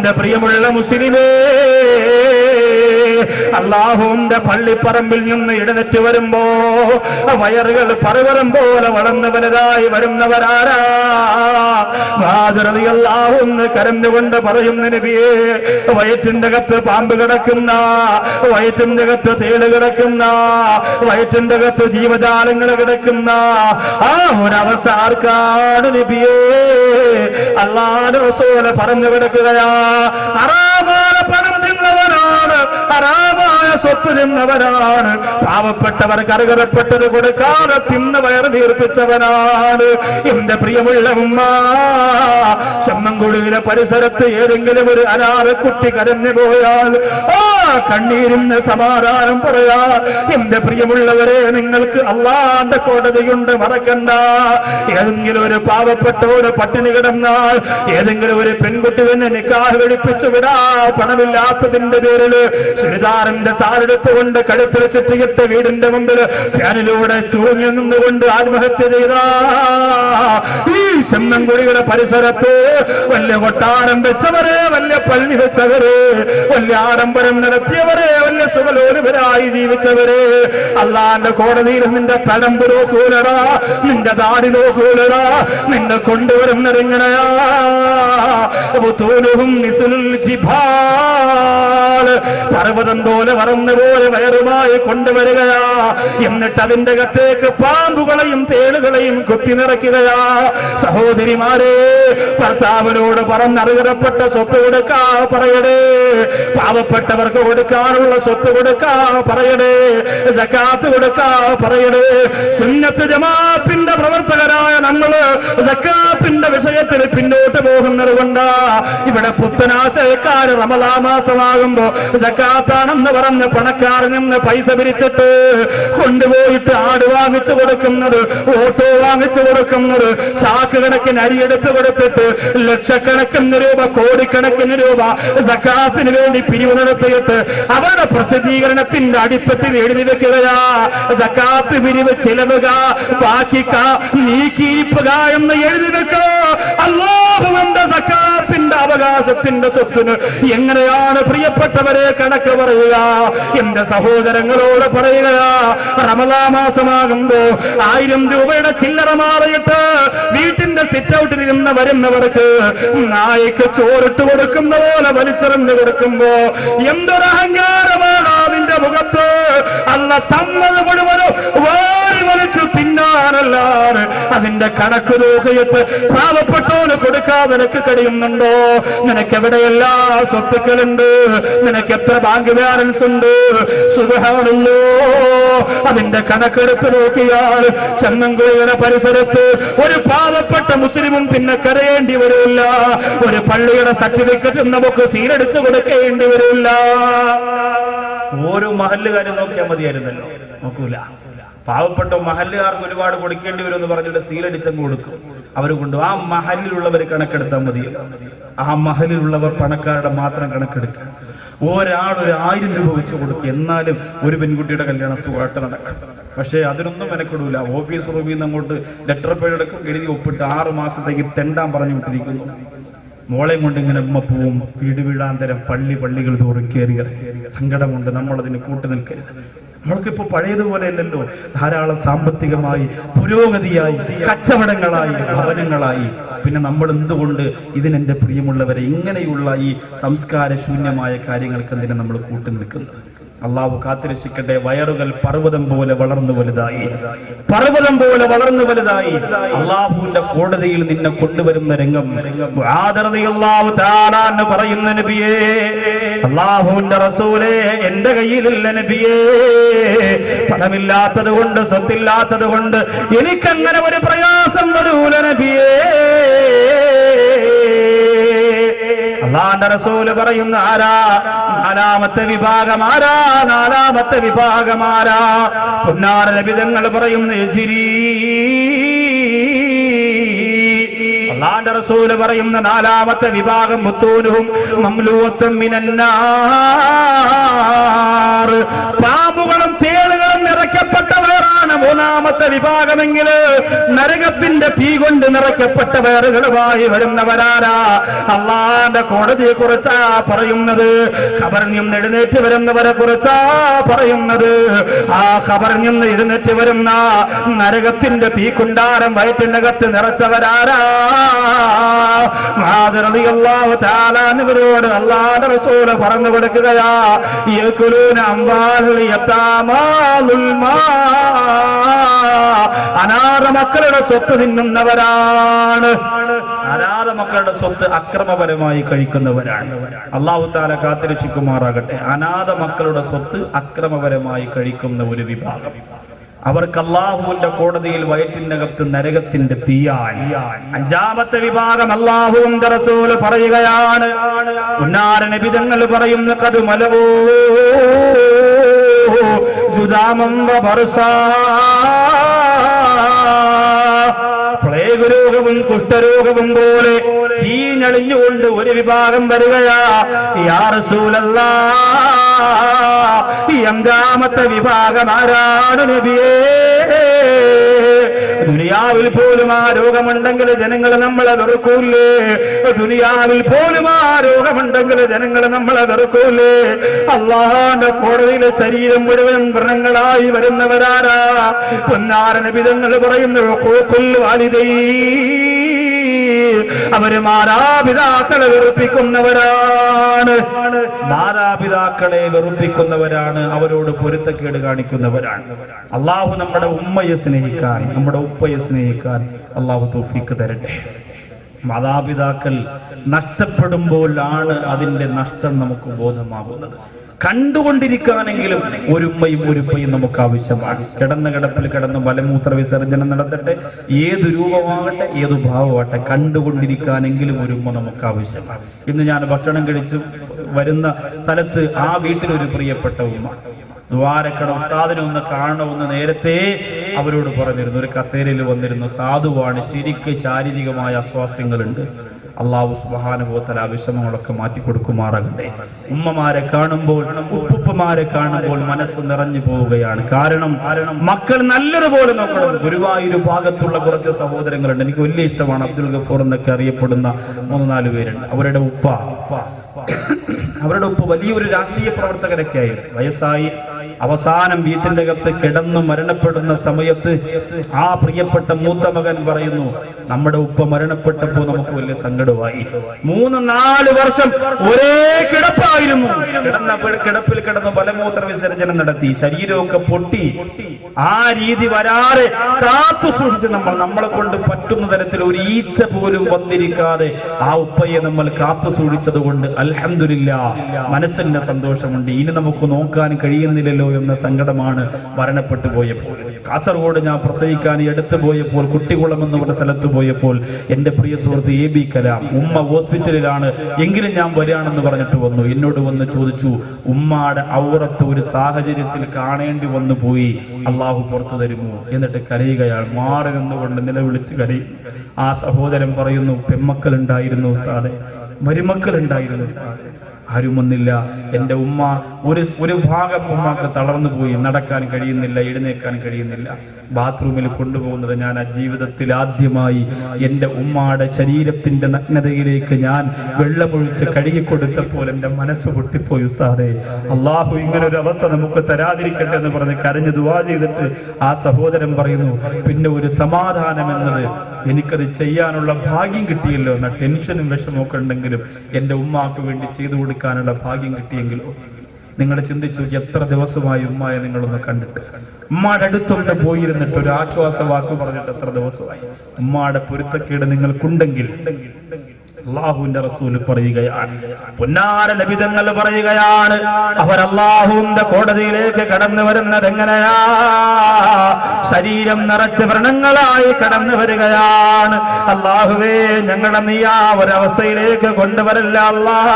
എന്റെ പ്രിയമുള്ള മുസ്ലിമേ, അല്ലാഹുവിന്റെ പള്ളിപ്പറമ്പിൽ നിന്ന് എഴുന്നേറ്റ് വരുമ്പോ വയറുകൾ പർവ്വതം പോലെ വളർന്നു വലുതായി വരുന്നവരാരാ? റളിയല്ലാഹു കരഞ്ഞുകൊണ്ട് പറയുന്ന നബിയേ, വയറ്റിന്റെ അകത്ത് പാമ്പ് കിടക്കുന്ന, വയറ്റിന്റെ അകത്ത് തേള് കിടക്കുന്ന, വയറ്റിന്റെ അകത്ത് ജീവജാലങ്ങൾ കിടക്കുന്ന ആ ഒരവസ്ഥ ആർക്കാണ് നബിയേ? അല്ലാഹുവിന്റെ റസൂല് പറഞ്ഞു കിടക്കുകയാ. ഹറാമായ പണം തിന്നവനാണ്, ഹറാമായ സ്വത്ത് തിന്നവനാണ്, പാവപ്പെട്ടവർക്ക് അർഹതപ്പെട്ടത് കൊടുക്കാതെ തിന്ന് വയറ് വീർപ്പിച്ചവനാണ്. എന്റെ പ്രിയമുള്ള ഉമ്മ, ചമ്മൻകുടിയിലെ പരിസരത്ത് ഏതെങ്കിലും ഒരു അനാഥക്കുട്ടി കരഞ്ഞു പോയാൽ ആ കണ്ണീരിന് സമാധാനം പറയാ. എന്റെ പ്രിയമുള്ളവരെ, നിങ്ങൾക്ക് അല്ലാഹുവിന്റെ കോടതിയുണ്ട്, മറക്കണ്ട. ഏതെങ്കിലും ഒരു പാവപ്പെട്ട ഒരു പട്ടിണി കിടന്നാൽ, ഏതെങ്കിലും ഒരു പെൺകുട്ടി തന്നെ നിക്കാഹ് കഴിപ്പിച്ചു വിടാ പണമില്ലാത്തതിന്റെ പേരില് ചുരിദാറിന്റെ സാരെടുത്തുകൊണ്ട് കഴുത്തിൽ ചുറ്റിയിട്ട് വീടിന്റെ മുമ്പിൽ ഫാനിലൂടെ തൂങ്ങി നിന്നുകൊണ്ട് ആത്മഹത്യ ചെയ്ത ഈ ചെമ്മൻകുടിയുടെ പരിസരത്ത് വലിയ കൊട്ടാരം വെച്ചവരെ, വലിയ പള്ളി വെച്ചവരെ, വലിയ ആഡംബരം നടത്തിയവരെ, വലിയ സുഖലോലുപരായി ജീവിച്ചവരെ, അല്ലാഹുവിന്റെ കോടതിയിൽ നിന്റെ തടമ്പ് നോക്കൂലടാ, നിന്റെ താടി നോക്കൂലടാ, നിന്നെ കൊണ്ടുവരുന്നത് എങ്ങനെയാ? പർവ്വതം പോലെ വറന്ന പോലെ വയറുമായി കൊണ്ടുവരികയാ. എന്നിട്ട് അതിന്റെ അകത്തേക്ക് പാമ്പുകളെയും തേളുകളെയും കുത്തി നിറയ്ക്കുകയാ. സഹോദരിമാരെ, ഭർത്താവിനോട് പറഞ്ഞറിയപ്പെട്ട സ്വത്ത് കൊടുക്കാ പറയണേ, പാവപ്പെട്ടവർക്ക് കൊടുക്കാനുള്ള സ്വത്ത് കൊടുക്കാ പറയണേ, സക്കാത്ത് കൊടുക്കാ പറയണേ. സുന്നത്ത് ജമാഅത്തിന്റെ പ്രവർത്തകരായ നമ്മള് സക്കാത്തിന്റെ വിഷയത്തിൽ പിന്നോട്ട് പോകുന്നത് കൊണ്ടാ ഇവിടെ പുത്തനാശയക്കാര് റമളാൻ മാസമാകുമ്പോ സക്കാത്താണെന്ന് പറഞ്ഞ് പണക്കാരിൽ നിന്ന് പൈസ പിരിച്ചിട്ട് കൊണ്ടുപോയിട്ട് ആട് വാങ്ങിച്ചു കൊടുക്കുന്നത്, ഓട്ടോ വാങ്ങിച്ചു കൊടുക്കുന്നത്, ചാക്ക് കണക്കിന് അരിയെടുത്ത് കൊടുത്തിട്ട് ലക്ഷക്കണക്കിന് രൂപ, കോടിക്കണക്കിന് രൂപ സക്കാത്തിന് വേണ്ടി പിരിവ് നടത്തിയിട്ട് അവരുടെ പ്രസിദ്ധീകരണത്തിന്റെ അടിപ്പത്തിൽ എഴുതി വെക്കുകയാ. സക്കാത്ത് പിരിവ് ചിലവുക, ബാക്കിക്ക, നീക്കിയിരിപ്പുക എന്ന് എഴുതി വെക്കുക. അല്ലാഹുവിന്റെ സക്കാത്തിന്റെ അവകാശത്തിന്റെ സ്വത്തിന് എങ്ങനെയാണ് പ്രിയപ്പെട്ടവരെ കണക്ക് പറയുക? എന്റെ സഹോദരങ്ങളോട് പറയുക, റമളാൻ മാസമാകുമ്പോ 1000 രൂപയുടെ ചില്ലറ മാറിയിട്ട് വീട്ടിന്റെ സിറ്റ് ഔട്ടിൽ ഇരുന്ന് വരുന്നവർക്ക് നായ്ക്ക് ചോറിട്ട് കൊടുക്കുന്ന പോലെ വലിച്ചെറിഞ്ഞു കൊടുക്കുമ്പോ എന്തൊരു അഹങ്കാരമാണ് അതിന്റെ മുഖത്ത്! അല്ല തന്നത് മുഴുവനും വാരി വലിച്ചു തിന്നാനല്ലാതെ അതിന്റെ കണക്ക് നോക്കിയിട്ട് പാവപ്പെട്ടോന് കൊടുക്കാൻ നിനക്ക് കഴിയുന്നുണ്ടോ? നിനക്ക് എവിടെയെല്ലാ സ്വത്തുക്കളുണ്ട്? നിനക്ക് എത്ര ബാങ്ക് ബാലൻസ് ഉണ്ട്? സുബ്ഹാനല്ലാഹ്, അതിന്റെ കണക്കെടുത്ത് നോക്കിയാൽ ചെമ്മൻകുഴിയുടെ പരിസരത്ത് ഒരു പാവപ്പെട്ട മുസ്ലിമും പിന്നെ കരയേണ്ടി വരില്ല. ഒരു പള്ളിയുടെ സർട്ടിഫിക്കറ്റ് നമുക്ക് സീലടിച്ചു കൊടുക്കേണ്ടി വരില്ല. ഓരോ മഹല്ലുകാരും നോക്കിയാൽ മതിയായിരുന്നല്ലോ, നോക്കൂല. പാവപ്പെട്ട മഹല്ലുകാർക്ക് ഒരുപാട് കൊടുക്കേണ്ടി വരും എന്ന് പറഞ്ഞിട്ട് സീലടിച്ചങ്ങ് കൊടുക്കും. അവർ കൊണ്ട് ആ മഹലിലുള്ളവർ കണക്കെടുത്താൽ മതിയല്ലോ. ആ മഹലിലുള്ളവർ പണക്കാരുടെ മാത്രം കണക്കെടുക്കുക. ഒരാൾ 1000 രൂപ വെച്ച് കൊടുക്കുക. എന്നാലും ഒരു പെൺകുട്ടിയുടെ കല്യാണം സുഖമായിട്ട് നടക്കും. പക്ഷേ അതിനൊന്നും മെനക്കെടൂല. ഓഫീസ് റൂമിൽ നിന്ന് അങ്ങോട്ട് ലെറ്റർ പേഡ് എടുക്കും, എഴുതി ഒപ്പിട്ട് 6 മാസത്തേക്ക് തെണ്ടാൻ പറഞ്ഞു വിട്ടിരിക്കുന്നു. മോളെയും കൊണ്ട് ഇങ്ങനെ ഉമ്മ പോവും. വീട് വീടാന്തരം പള്ളികൾ തോറും കയറിയ സങ്കടമുണ്ട്. നമ്മളതിന് കൂട്ടു നിൽക്കരുത്. നമ്മൾക്കിപ്പോ പഴയതുപോലെ അല്ലല്ലോ. ധാരാളം സാമ്പത്തികമായി പുരോഗതിയായി, കച്ചവടങ്ങളായി, ഭവനങ്ങളായി. പിന്നെ നമ്മൾ എന്തുകൊണ്ട് ഇതിനെന്റെ പ്രിയമുള്ളവരെ ഇങ്ങനെയുള്ള ഈ സംസ്കാര ശൂന്യമായ കാര്യങ്ങൾക്ക് എന്തിനാ നമ്മൾ കൂട്ടു നിൽക്കുന്നത്? അള്ളാഹു കാത്തിരക്ഷിക്കട്ടെ. വയറുകൾ പർവ്വതം പോലെ വളർന്നു വലുതായി, പർവ്വതം പോലെ വളർന്നു വലുതായി. അള്ളാഹുവിന്റെ കോടതിയിൽ നിന്നെ കൊണ്ടുവരുന്ന രംഗം അല്ലാഹു തആല പറയുന്ന നബിയേ, അള്ളാഹുവിന്റെ റസൂലേ, എന്റെ കയ്യിലുള്ള നബിയേ, പണമില്ലാത്തത് കൊണ്ട്, സ്വത്തില്ലാത്തത് കൊണ്ട് എനിക്കങ്ങനെ ഒരു പ്രയാസം വരൂല നബിയേ. അല്ലാഹുവിന്റെ റസൂൽ പറയുന്ന ആരാ? നാലാമത്തെ വിഭാഗമാരാ? നാലാമത്തെ വിഭാഗമാരാ? പുന്നാര നബി തങ്ങൾ പറയുന്ന യജിരി. അല്ലാഹുവിന്റെ റസൂൽ പറയുന്ന നാലാമത്തെ വിഭാഗം മുത്തൂനുഹും മംലൂഅത്തും മിനന്നാർ. പാമ്പുകളും തേളുകളും നിറയ്ക്കപ്പെട്ടവരാണ് നാമത്തെ വിഭാഗമെങ്കിൽ നരകത്തിന്റെ തീ കൊണ്ട് നിറയ്ക്കപ്പെട്ട വേറുകളുമായി വരുന്നവരാരാ? അള്ളാന്റെ കോടതിയെ കുറിച്ചാ പറയുന്നത്. ഖബറിൽ നിന്ന് എഴുന്നേറ്റ് വരുന്നവരെ കുറിച്ചാ പറയുന്നത്. ആ ഖബറിൽ നിന്ന് എഴുന്നേറ്റ് വരുന്ന നരകത്തിന്റെ തീക്കുണ്ടാരം വയറ്റിനകത്ത് നിറച്ചവരാരാ? റളിയല്ലാഹു തആല അൻഹുവരോട് അല്ലാഹുവിന്റെ റസൂൽ പറഞ്ഞു കൊടുക്കുകയാ, യകുലൂന അംവാലുൽ യതാമാ ളുൽമാ, അനാഥ മക്കളുടെ സ്വത്ത് തിന്നുന്നവരാണ്. അനാഥ മക്കളുടെ സ്വത്ത് അക്രമപരമായി കഴിക്കുന്നവരാണ്. അല്ലാഹു തആല കാത്തിരക്ഷിക്കുമാറാകട്ടെ. അനാഥ മക്കളുടെ സ്വത്ത് അക്രമപരമായി കഴിക്കുന്ന ഒരു വിഭാഗം, അവർക്ക് അല്ലാഹുവിന്റെ കോടതിയിൽ വയറ്റിനകത്ത് നരകത്തിന്റെ തീയാണ്. അഞ്ചാമത്തെ വിഭാഗം അല്ലാഹുവിന്റെ റസൂൽ പറയുകയാണ്, ഉന്നാര നബി തങ്ങൾ പറയുന്ന കതുമലവോ ജുദാമം വബർസാ, പ്ലേഗ് രോഗവും കുഷ്ഠരോഗവും പോലെ ചീഞ്ഞളിഞ്ഞുകൊണ്ട് ഒരു വിഭാഗം വരികയാ. യാ റസൂലല്ലാഹ്, ഈ അഞ്ചാമത്തെ വിഭാഗം ആരാണ് നബിയേ? ദുനിയാവിൽ പോലും ആ രോഗമുണ്ടെങ്കിൽ ജനങ്ങൾ നമ്മളെ വെറുക്കൂലേ? ദുനിയാവിൽ പോലും ആ രോഗമുണ്ടെങ്കിൽ ജനങ്ങൾ നമ്മളെ വെറുക്കൂലേ? അല്ലാഹുവിന്റെ കോടതിയിലെ ശരീരം മുഴുവൻ വ്രണങ്ങളായി വരുന്നവരാരാ? പൊന്നാര നബി തങ്ങൾ പറയുന്നു, ഖുൽ വാലിദൈ, അവര് മാതാപിതാക്കളെ വെറുപ്പിക്കുന്നവരാണ്. മാതാപിതാക്കളെ വെറുപ്പിക്കുന്നവരാണ്, അവരോട് പൊരുത്തക്കേട് കാണിക്കുന്നവരാണ്. അള്ളാഹു നമ്മുടെ ഉമ്മയെ സ്നേഹിക്കാൻ, നമ്മുടെ ഉപ്പയെ സ്നേഹിക്കാൻ അള്ളാഹു തൗഫീഖ് തരട്ടെ. മാതാപിതാക്കൾ നഷ്ടപ്പെടുമ്പോഴാണ് അതിന്റെ നഷ്ടം നമുക്ക് ബോധമാകുന്നത്. കണ്ടുകൊണ്ടിരിക്കാനെങ്കിലും ഒരു ഉമ്മയും ഒരു ഉപ്പയും നമുക്ക് ആവശ്യമാണ്. കിടന്ന കിടപ്പിൽ കിടന്ന് മലമൂത്ര വിസർജനം നടത്തട്ടെ, ഏത് രൂപമാകട്ടെ, ഏത് ഭാവമാകട്ടെ, കണ്ടുകൊണ്ടിരിക്കാനെങ്കിലും ഒരു ഉമ്മ നമുക്ക് ആവശ്യമാണ്. ഇന്ന് ഞാൻ ഭക്ഷണം കഴിച്ചു വരുന്ന സ്ഥലത്ത് ആ വീട്ടിലൊരു പ്രിയപ്പെട്ട ഉമ്മ ദ്വാരക്കട ഉസ്താദിനെ ഒന്ന് കാണണമെന്ന് നേരത്തെ അവരോട് പറഞ്ഞിരുന്നു. ഒരു കസേരയിൽ വന്നിരുന്നു, സാധുവാണ്, ശരിക്ക് ശാരീരികമായ അസ്വാസ്ഥ്യങ്ങളുണ്ട്. അല്ലാഹു സുബ്ഹാനഹു വ തആല വിഷമങ്ങളൊക്കെ മാറ്റി കൊടുക്കുമാറാകട്ടെ. ഉമ്മമാരെ കാണുമ്പോൾ, ഉപ്പുപ്പമാരെ കാണുമ്പോൾ മനസ്സ് നിറഞ്ഞു പോവുകയാണ്. കാരണം മക്കൾ നല്ലതുപോലെ നോക്കണം. ഗുരുവായൂർ ഭാഗത്തുള്ള കുറച്ച് സഹോദരങ്ങളുണ്ട്, എനിക്ക് വലിയ ഇഷ്ടമാണ്. അബ്ദുൽ ഗഫൂർ എന്നൊക്കെ അറിയപ്പെടുന്ന 3-4 പേരുണ്ട്. അവരുടെ ഉപ്പ വലിയൊരു രാഷ്ട്രീയ പ്രവർത്തകരൊക്കെ ആയി, വയസ്സായി അവസാനം വീട്ടിന്റെ അകത്ത് കിടന്നു മരണപ്പെടുന്ന സമയത്ത് ആ പ്രിയപ്പെട്ട മൂത്ത മകൻ പറയുന്നു, നമ്മുടെ ഉപ്പ മരണപ്പെട്ടപ്പോ നമുക്ക് വലിയ സങ്കടമായി. 3-4 വർഷം ഒരേ കിടപ്പായിരുന്നു. കിടപ്പിൽ കിടന്ന് മലമൂത്ര വിസർജനം നടത്തി, ശരീരമൊക്കെ പൊട്ടി. ആ രീതി വരാതെ കാത്തു സൂക്ഷിച്ച് നമ്മളെ കൊണ്ട് പറ്റുന്ന തരത്തിൽ ഒരു ഈച്ച പോലും വന്നിരിക്കാതെ ആ ഉപ്പയെ നമ്മൾ കാത്തു സൂക്ഷിച്ചത് കൊണ്ട് അൽഹംദുലില്ലാഹ് മനസ്സിന്റെ സന്തോഷമുണ്ട്. ഇനി നമുക്ക് നോക്കാൻ കഴിയുന്നില്ലല്ലോ എന്ന സങ്കടമാണ് മരണപ്പെട്ടു പോയപ്പോൾ. കാസർഗോഡ് ഞാൻ പ്രസവിക്കാൻ എടുത്തു പോയപ്പോൾ, കുട്ടികുളം എന്ന് പറഞ്ഞ സ്ഥലത്ത് പോയപ്പോൾ എന്റെ പ്രിയ സുഹൃത്ത് AB കലാം, ഉമ്മ ഹോസ്പിറ്റലിലാണ്, എങ്കിലും ഞാൻ വരികയാണെന്ന് പറഞ്ഞിട്ട് വന്നു. എന്നോട് വന്ന് ചോദിച്ചു, ഉമ്മാടെ ഔറത്ത് ഒരു സാഹചര്യത്തിൽ കാണേണ്ടി വന്നു പോയി, അള്ളാഹു പുറത്തു തരുമോ? എന്നിട്ട് കരയുകയാണ്, മാറി നിന്നുകൊണ്ട് നിലവിളിച്ച് കരയും. ആ സഹോദരൻ പറയുന്നു, പെൺമക്കളുണ്ടായിരുന്നു ഉസ്താദെ, മരുമക്കളുണ്ടായിരുന്നു ഉസ്താദെ, ആരും വന്നില്ല. എൻ്റെ ഉമ്മ ഒരു ഭാഗം ഉമ്മാക്ക് തളർന്നു പോയി, നടക്കാൻ കഴിയുന്നില്ല, എഴുന്നേക്കാൻ കഴിയുന്നില്ല. ബാത്റൂമിൽ കൊണ്ടുപോകുന്നത് ഞാൻ ആ ജീവിതത്തിൽ ആദ്യമായി എൻ്റെ ഉമ്മാടെ ശരീരത്തിന്റെ നഗ്നതയിലേക്ക് ഞാൻ വെള്ളമൊഴിച്ച് കഴുകിക്കൊടുത്തപ്പോൾ എൻ്റെ മനസ്സ് പൊട്ടിപ്പോയി. ഉസ്താദേ, അള്ളാഹു ഇങ്ങനൊരു അവസ്ഥ നമുക്ക് തരാതിരിക്കട്ടെ എന്ന് പറഞ്ഞ് കരഞ്ഞ് ദുആ ചെയ്തിട്ട് ആ സഹോദരൻ പറയുന്നു, പിന്നെ ഒരു സമാധാനം എന്നത് എനിക്കത് ചെയ്യാനുള്ള ഭാഗ്യം കിട്ടിയല്ലോ എന്ന ടെൻഷനും വിഷമമൊക്കെ ഉണ്ടെങ്കിലും എൻ്റെ ഉമ്മാക്ക് വേണ്ടി ചെയ്തു കൊടുക്കാനുള്ള ഭാഗ്യം കിട്ടിയെങ്കിലോ. നിങ്ങൾ ചിന്തിച്ചു, എത്ര ദിവസമായി ഉമ്മയെ നിങ്ങളൊന്ന് കണ്ടിട്ട്, ഉമ്മാടെ അടുത്തൊന്ന് പോയിരുന്നിട്ട് ഒരു ആശ്വാസ വാക്ക് പറഞ്ഞിട്ട് എത്ര ദിവസമായി? ഉമ്മാടെ പൊരുത്തക്കേട് നിങ്ങൾക്കുണ്ടെങ്കിൽ അല്ലാഹുവിന്റെ റസൂൽ പറയുകയാണ്, പൊന്നാര നബി തങ്ങൾ പറയുകയാണ്, അവർ അല്ലാഹുവിന്റെ കോടതിയിലേക്ക് കടന്നു വരുന്നത് എങ്ങനെയാ? ശരീരം നിറച്ച് വ്രണങ്ങളായി കടന്നു വരികയാണ്. അല്ലാഹുവേ, ഞങ്ങളെ നീ ആ ഒരവസ്ഥയിലേക്ക് കൊണ്ടുവരല്ല അല്ലാഹ്.